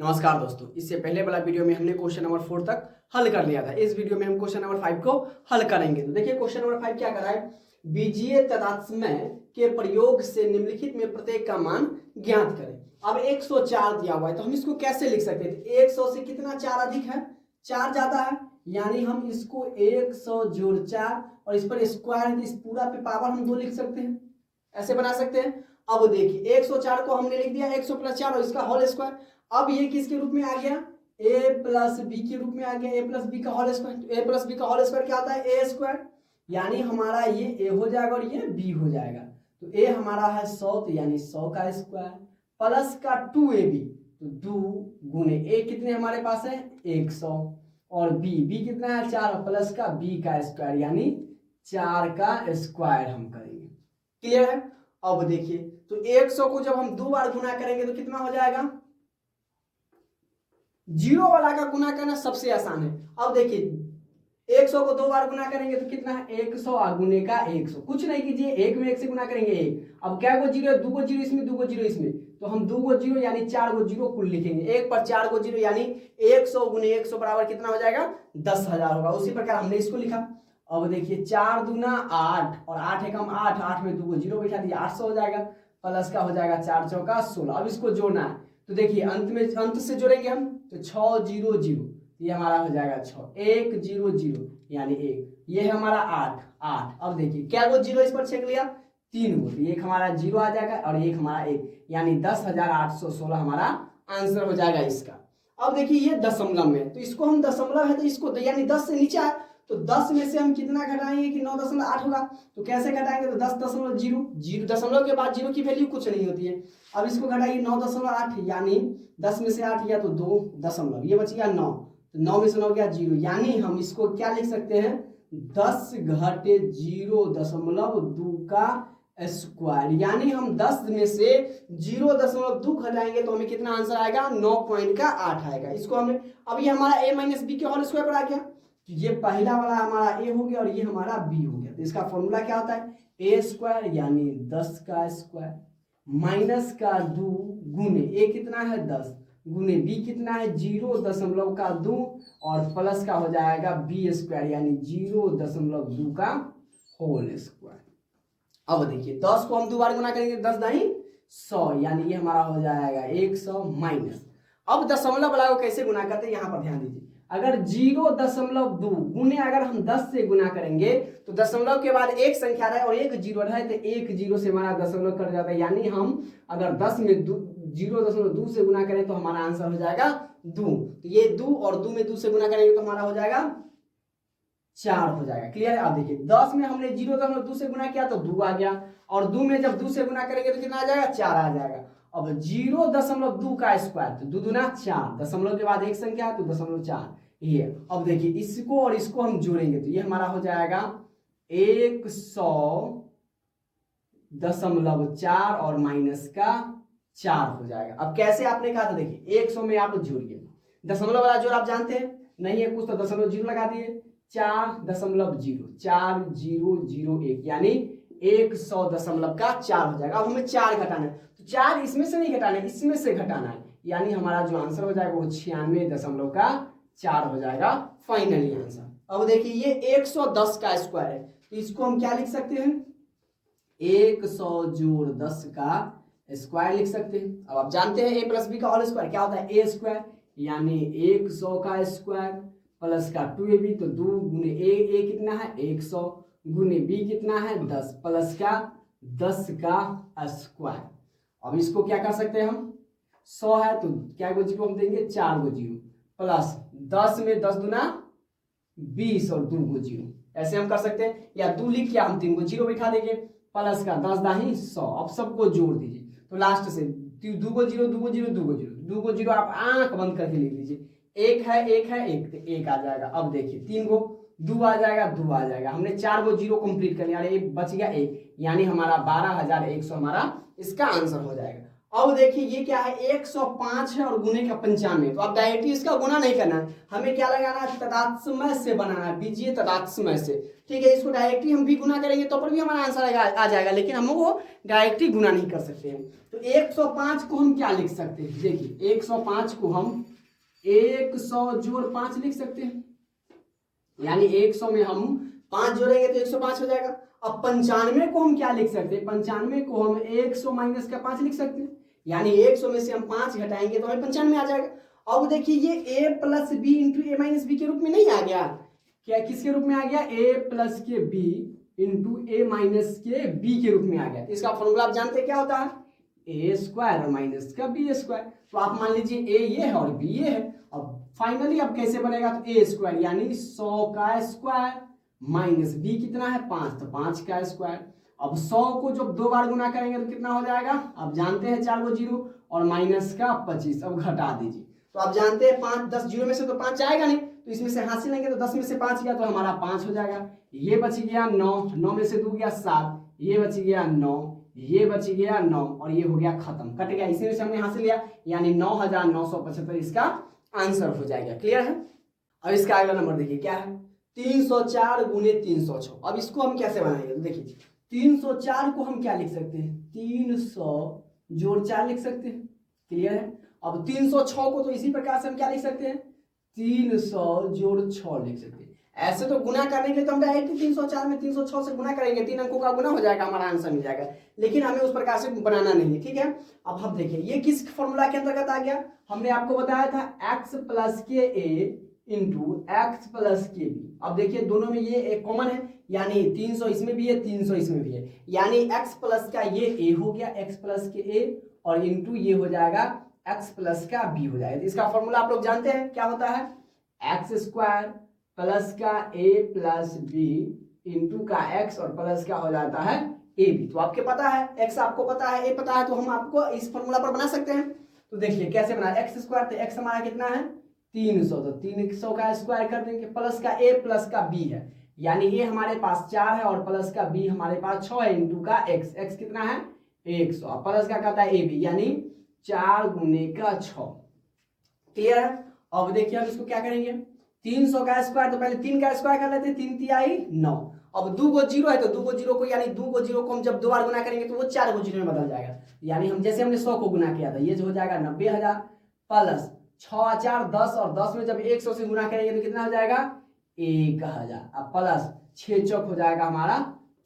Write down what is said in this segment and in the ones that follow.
नमस्कार दोस्तों, इससे पहले वाला वीडियो में हमने क्वेश्चन नंबर 4 तक हल कर लिया था। इस वीडियो में हम क्वेश्चन नंबर 5 को हल करेंगे। तो देखिए क्वेश्चन नंबर 5 क्या कर रहा है, बीजीय तदात्म्य के प्रयोग से निम्नलिखित में प्रत्येक का मान ज्ञात करें। अब 104 दिया हुआ है तो हम इसको कैसे लिख सकते हैं? 100 से कितना 4 अधिक है? 4 ज्यादा है, यानी हम इसको 100 जोड़ 4 और इस पर स्क्वायर है तो इस पूरा पे पावर हम 2 लिख सकते हैं, ऐसे बना सकते हैं। अब देखिए 104 को हमने लिख दिया 100 प्लस 4 और इसका होल स्क्वायर। अब ये किसके रूप में आ गया? a प्लस बी के रूप में आ गया, a प्लस बी का whole square. a plus B का होल स्क्वायर क्या होता है? a स्क्वायर, यानी हमारा ये a हो जाएगा और ये b हो जाएगा। तो a हमारा है 100 तो यानी 100 का स्क्वायर प्लस का 2ab तो 2 गुने a कितने हमारे पास है? 100 और b कितना है? 4 प्लस का b का स्क्वायर यानी 4 का स्क्वायर हम करेंगे। क्लियर है? अब देखिए तो 100 को जब हम 2 बार गुना करेंगे तो कितना हो जाएगा? 0 वाला का गुना करना सबसे आसान है। अब देखिए 100 को 2 बार गुना करेंगे तो कितना है? 100 गुने का 100, कुछ नहीं कीजिए, 1 में 1 से गुना करेंगे 1। अब क्या को 0 है? 2 को 0 इसमें, 2 को 0 इसमें, तो हम 2 को 0 यानी 4 को 0 कुल लिखेंगे। 1 पर 4 को 0 यानी 100 गुने 100 बराबर कितना हो जाएगा? 10,000 होगा। उसी प्रकार हमने इसको लिखा। अब देखिए 4 दूना 8 और 8 एकम 8, 8 में 2 को 0 बैठा दिया, 800 हो जाएगा। प्लस का हो जाएगा 4 चौका 16। अब इसको जोड़ना है तो देखिए अंत से जोड़ेंगे हम तो 6 0 0, ये हमारा हो जाएगा 6, 1 0 0 यानी 1, ये है हमारा 8 8। अब देखिए क्या वो 0 इस पर छेक लिया? 3 गो, तो एक हमारा 0 आ जाएगा और एक हमारा 1, यानी 10,816 हमारा आंसर हो जाएगा इसका। अब देखिए ये दशमलव में, तो इसको हम दशमलव है तो इसको यानी 10 से नीचे है तो 10 में से हम कितना घटाएंगे कि 9.8 होगा। तो कैसे घटाएंगे? तो 10.0 दशमलव के बाद 0 की वैल्यू कुछ नहीं होती है। अब इसको घटाइए 9.8 यानी 10 में से 8 गया तो 2 दशमलव, ये बच गया 9, तो 9 में से 9 गया 0, यानी हम इसको क्या लिख सकते हैं? 10 घटे 0.2 का स्क्वायर, यानी हम 10 में से 0.2 घटाएंगे तो हमें कितना आंसर आएगा? 9.8 आएगा। इसको हमने, अब ये हमारा a माइनस बी के होल स्क्वायर पर आ गया, तो ये पहला वाला हमारा a हो गया और ये हमारा b हो गया। तो इसका फॉर्मूला क्या होता है? a स्क्वायर यानी 10 का स्क्वायर माइनस का 2 गुने a कितना है? 10 गुने b कितना है? 0.2 और प्लस का हो जाएगा b स्क्वायर यानी 0.2 का होल स्क्वायर। अब देखिए 10 को हम 2 बार गुना करेंगे, 10 नहीं 100, यानी ये हमारा हो जाएगा 100 माइनस। अब दशमलव वाला को कैसे गुना करते हैं यहाँ पर ध्यान दीजिए। अगर 0.2 गुने अगर हम 10 से गुना करेंगे तो दशमलव के बाद एक संख्या रहे और एक जीरो रहे तो एक जीरो से हमारा दशमलव कट जाता है, यानी हम अगर 10 में 0.2 से गुना करें तो हमारा आंसर हो जाएगा 2। तो ये 2 और 2 में 2 से गुना करेंगे तो हमारा हो जाएगा 4 हो जाएगा। क्लियर है? अब देखिए 10 में हमने 0.2 से गुना किया तो 2 आ गया और 2 में जब 2 से गुना करेंगे तो कितना आ जाएगा? 4 आ जाएगा। अब 0.2 का स्क्वायर तो 2 दूना 4, दशमलव के बाद एक संख्या है तो 0.4 ये। अब देखिए इसको और इसको हम जोड़ेंगे तो ये हमारा हो जाएगा 100.4 और माइनस का 4 हो जाएगा। अब कैसे आपने कहा था? देखिए 100 में आप जोड़िए, दशमलव वाला जोड़ आप जानते हैं नहीं है कुछ तो दशमलव जीरो लगा दिए, 4.0 4001 यानी 100.4 हो जाएगा। अब हमें 4 घटाना है तो 4 इसमें से नहीं घटाना है, इसमें से घटाना है, यानी हमारा जो आंसर हो जाएगा वो 96.4 हो जाएगा फाइनली आंसर। अब देखिए ये 110 का स्क्वायर है तो इसको हम क्या लिख सकते हैं? 100 जोड़ 10 का स्क्वायर लिख सकते हैं। अब आप जानते हैं a प्लस बी का होल स्क्वायर क्या होता है? a स्क्वायर, यानी 100 का स्क्वायर प्लस का 2ab तो 2 गुने a कितना है? 100 गुने b कितना है? 10 प्लस का 10 का स्क्वायर। अब इसको क्या कर सकते हैं हम? 100 है तो क्या को जीरो हम देंगे? 4 को जीरो प्लस 10 में 10 दूना 20 और 2 को जीरो, ऐसे हम कर सकते हैं। या 2 लिख के हम 3 को जीरो बैठा देंगे प्लस का 10 दाही 100। अब सबको जोड़ दीजिए तो लास्ट से 2 को जीरो 2 को जीरो 2 को जीरो 2 को जीरो आप आंख बंद करके लिख दीजिए। एक है एक तो एक आ जाएगा। अब देखिए 3 को 2 आ जाएगा 2 आ जाएगा। हमने 4 को जीरो कंप्लीट कर लिया, एक बच गया 1, यानी हमारा 12,100 हमारा इसका आंसर हो जाएगा। अब देखिए ये क्या है, 105 है और गुने का 95, तो आप डायरेक्टली इसका गुना नहीं करना है, हमें क्या लगाना है, तदात्म्य से बनाना है, बीजीय तदात्म्य से। ठीक है, इसको डायरेक्टली हम भी गुना करेंगे तो पर भी हमारा आंसर आ जाएगा, लेकिन हम वो डायरेक्टली गुना नहीं कर सकते हैं। तो 105 को हम क्या लिख सकते हैं, देखिए 105 को हम 100 जोड़ 5 लिख सकते हैं, यानी 100 में हम 5 जोड़ेंगे तो 105 हो जाएगा। अब 95 को हम क्या लिख सकते हैं, 95 को हम 100 माइनस का 5 लिख सकते हैं, यानी 100 में से हम 5 घटाएंगे तो हमें 95 आ जाएगा। अब देखिए ये a plus B into A minus B के रूप में नहीं आ गया, क्या किसके रूप में आ गया, a प्लस के बी इंटू ए माइनस के बी के रूप में आ गया। तो इसका फॉर्मूला आप जानते हैं क्या होता है, ए स्क्वायर और माइनस का बी स्क्वायर। तो आप मान लीजिए ए ये है और बी ये है। अब फाइनली अब कैसे बनेगा, तो ए स्क्वायर यानी 100 का स्क्वायर माइनस बी कितना है 5, तो 5 का स्क्वायर। अब 100 को जब 2 बार गुना करेंगे तो कितना हो जाएगा, आप जानते हैं 4 को 0 और माइनस का 25। अब घटा दीजिए, तो आप जानते हैं 5 10 0 में से तो 5 जाएगा नहीं, तो इसमें से हासिल लेंगे तो 10 में से 5 गया तो हमारा 5 हो जाएगा। ये बच गया 9, 9 में से 2 गया 7, ये बच गया 9, ये बच गया 9 और ये हो गया खत्म, कट गया। इसी में से हमने हासिल लिया, यानी 9975 इसका आंसर हो जाएगा। क्लियर है। अब इसका अगला नंबर देखिए क्या है, 304 गुने 306। अब इसको हम कैसे बनाएंगे, तो देखिए 304 को हम क्या लिख सकते हैं, 300 जोड़ 4 लिख सकते हैं। क्लियर है। अब 306 को तो इसी प्रकार से हम क्या लिख सकते हैं, 300 जोड़ 6 लिख सकते हैं। ऐसे तो गुना करने के लिए तो हम डायरेक्ट 304 में 306 से गुना करेंगे, 3 अंकों का गुना हो जाएगा, हमारा आंसर मिल जाएगा, लेकिन हमें उस प्रकार से बनाना नहीं है। ठीक है। अब हम देखिए ये किस फॉर्मूला के अंतर्गत आ गया, हमने आपको बताया था x प्लस के ए इंटू एक्स प्लस के बी। अब देखिए दोनों में ये एक कॉमन है, यानी 300 इसमें भी है 300 इसमें भी है, यानी x प्लस का ये a हो गया, x प्लस के a और इंटू ये हो जाएगा x प्लस का b हो जाएगा। इसका फॉर्मूला आप लोग जानते हैं क्या होता है, एक्स स्क्वायर प्लस का a प्लस बी इंटू का x और प्लस का हो जाता है ए बी। तो आपके पता है x आपको पता है a पता है, तो हम आपको इस फॉर्मूला पर बना सकते हैं। तो देखिए कैसे बना, एक्स स्क्वायर तो x हमारा कितना है 300, तो 300 का स्क्वायर कर देंगे, प्लस का a प्लस का b है, यानी a हमारे पास 4 है और प्लस का b हमारे पास 6 है, इंटू का x कितना है 100 और प्लस का कहता है ab, यानी 4 गुने का 6। क्लियर है। अब देखिए हम इसको क्या करेंगे, 300 का स्क्वायर तो पहले 3 का स्क्वायर कर लेते हैं, 3 तिहाई 9। अब 2 को 0 है तो 2 को 0 को, यानी 2 को 0 को हम जब 2 बार गुना करेंगे तो वो 4 को 0 में बदल जाएगा, यानी हम जैसे हमने 100 को गुना किया था, ये जो हो जाएगा 90,000 प्लस 6 4 10 और 10 में जब 100 से गुना करेंगे तो कितना हो जाएगा 1000, अब प्लस 6 चौक हो जाएगा हमारा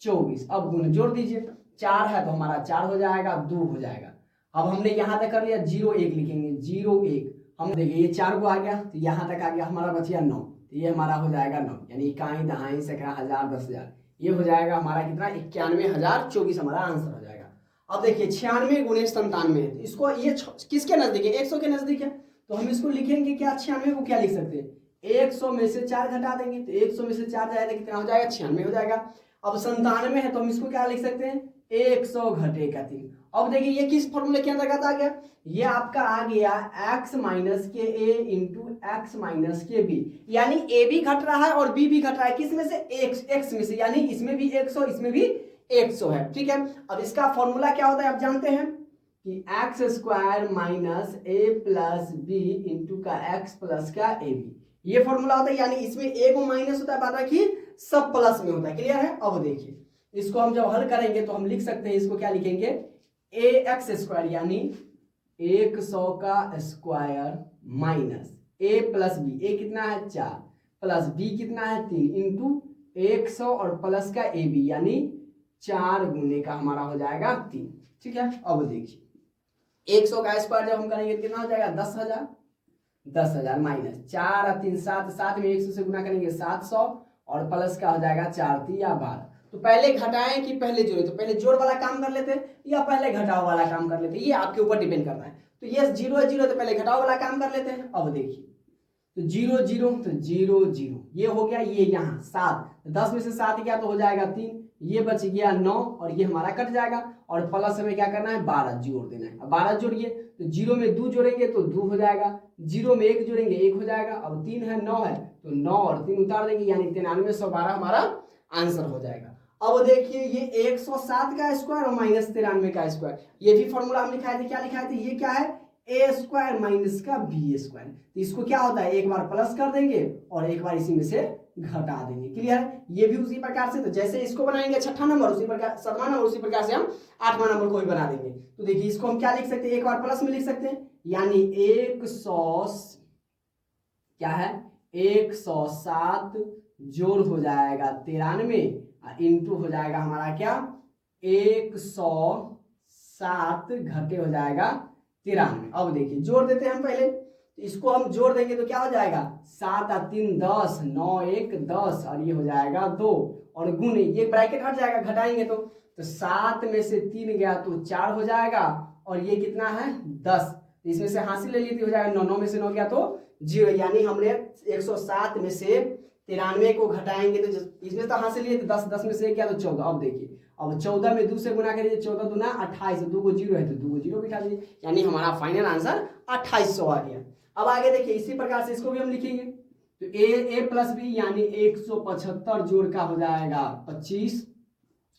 24। अब गुण जोड़ दीजिए, 4 है तो हमारा 4 हो जाएगा, 2 हो जाएगा। अब हमने यहाँ तक कर लिया, 0 1 लिखेंगे, 0 1 हम देखिए ये 4 को आ गया तो यहाँ तक आ गया, हमारा बचिया 9, तो ये हमारा हो जाएगा 9, यानी इकाई दहाई सैकड़ा हजार 10,000, ये हो जाएगा हमारा कितना 91,024 हमारा आंसर हो जाएगा। अब देखिए 96 गुणे 97 है, इसको ये किसके नजदीक है, 100 के नजदीक है, तो हम इसको लिखेंगे क्या, 96 को क्या लिख सकते हैं, 100 में से 4 घटा देंगे, तो 100 में से 4 जाएगा तो कितना हो जाएगा 96 हो जाएगा। अब 97 है तो हम इसको क्या लिख सकते हैं, 100 घटेगा 3। अब देखिए ये किस फॉर्मूले के अंतर्गत आ गया, ये आपका आ गया x माइनस के a इंटू एक्स माइनस के b, यानी a भी घट रहा है और b भी घट रहा है, किस में से x में से, यानी इसमें भी 100 इसमें भी 100 है। ठीक है। अब इसका फॉर्मूला क्या होता है आप जानते हैं कि X square minus a plus B into का x प्लस का ए बी, ये फॉर्मूला होता है, यानी इसमें a को माइनस होता है, बाद बाकी सब प्लस में होता है। क्लियर है। अब देखिए इसको हम जब हल करेंगे तो हम लिख सकते हैं, इसको क्या लिखेंगे, ए एक्स स्क्वायर यानी 100 का स्क्वायर माइनस ए प्लस बी, ए कितना है 4 प्लस बी कितना है 3 इंटू 100 और प्लस का ए बी, यानी 4 गुने का हमारा हो जाएगा 3। ठीक है। अब देखिए 100 का स्क्वायर जब हम करेंगे कितना हो जाएगा 10,000, 10,000 माइनस 4 और 3 7, 7 में 100 से गुना करेंगे 700 और प्लस का हो जाएगा 4 3 या 12। तो पहले घटाएं कि पहले जोड़े, तो पहले जोड़ वाला काम कर लेते या पहले घटाओ वाला काम कर लेते, ये आपके ऊपर डिपेंड करता है। तो ये 0 है 0 तो पहले घटाओ वाला काम कर लेते हैं। अब देखिए तो 0 0 तो 0 0 ये हो गया, ये यहाँ 7, 10 में से 7 गया तो हो जाएगा 3, ये बच गया 9 और ये हमारा कट जाएगा, और प्लस हमें क्या करना है 12 जोड़ देना है। अब 12 जोड़िए तो 0 में 2 जोड़ेंगे तो 2 हो जाएगा, 0 में 1 जोड़ेंगे 1 हो जाएगा, अब 3 है 9 है तो 9 और 3 उतार देंगे, यानी 93 112 हमारा आंसर हो जाएगा। अब देखिए ये 107 का स्क्वायर और माइनस 93 का स्क्वायर, ये भी फॉर्मूला हम लिखाए थे, क्या लिखाए थे, ये क्या है, ए स्क्वायर माइनस का बी स्क्वायर। तो इसको क्या होता है, एक बार प्लस कर देंगे और एक बार इसी में से घटा देंगे। क्लियर है, ये भी उसी प्रकार से, तो जैसे इसको बनाएंगे छठा नंबर, उसी प्रकार सातवां नंबर, उसी प्रकार से हम आठवां नंबर को भी बना देंगे। तो देखिए इसको हम क्या लिख सकते हैं, एक बार प्लस में लिख सकते हैं, यानी 100 क्या है 107 जोड़ हो जाएगा 93 इंटू हो जाएगा हमारा क्या 107 घटे हो जाएगा 93। अब देखिए जोड़ देते हैं हम पहले, तो इसको हम जोड़ देंगे तो क्या हो जाएगा 7 और 3 10, 9 1 10 और ये हो जाएगा 2 और गुण ये ब्रैकेट हट जाएगा घटाएंगे तो 7 में से 3 गया तो 4 हो जाएगा और ये कितना है 10, इसमें से हासिल ले ली थी, हो जाएगा 9, 9 में से 9 गया तो 0, यानी हमने 107 में से 93 को घटाएंगे तो इसमें तो हासिल लिए थे 10, 10 में से क्या तो 14। अब देखिए अब 14 में 2 से गुना करिए, 14 दूना 28, 2 को 0 है तो 2 को 0 बिठा दीजिए, यानी हमारा फाइनल आंसर 2800 आ गया। अब आगे देखिए इसी प्रकार से इसको भी हम लिखेंगे, तो a प्लस बी यानी 175 जोड़ का हो जाएगा 25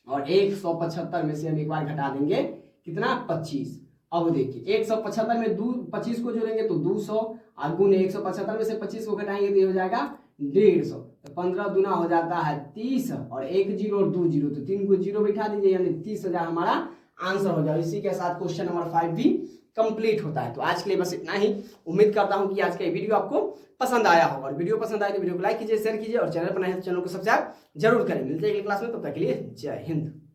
और 175 में से हम एक बार घटा देंगे कितना 25। अब देखिए 175 में 25 को जोड़ेंगे तो 200 और गुण 175 में से 25 को घटाएंगे तो ये हो जाएगा 150, तो 15 दूना हो जाता है 30 और 1 0 और 2 0 तो 3 को 0 बिठा दीजिए, यानी 30,000 हमारा आंसर हो जाएगा। इसी के साथ क्वेश्चन नंबर 5 भी कंप्लीट होता है। तो आज के लिए बस इतना ही, उम्मीद करता हूं कि आज का वीडियो आपको पसंद आया होगा, और वीडियो पसंद आए तो वीडियो को लाइक कीजिए, शेयर कीजिए और चैनल पर नए हैं तो चैनल को सब्सक्राइब जरूर करें। मिलते हैं अगली क्लास में, तब तक के लिए जय हिंद।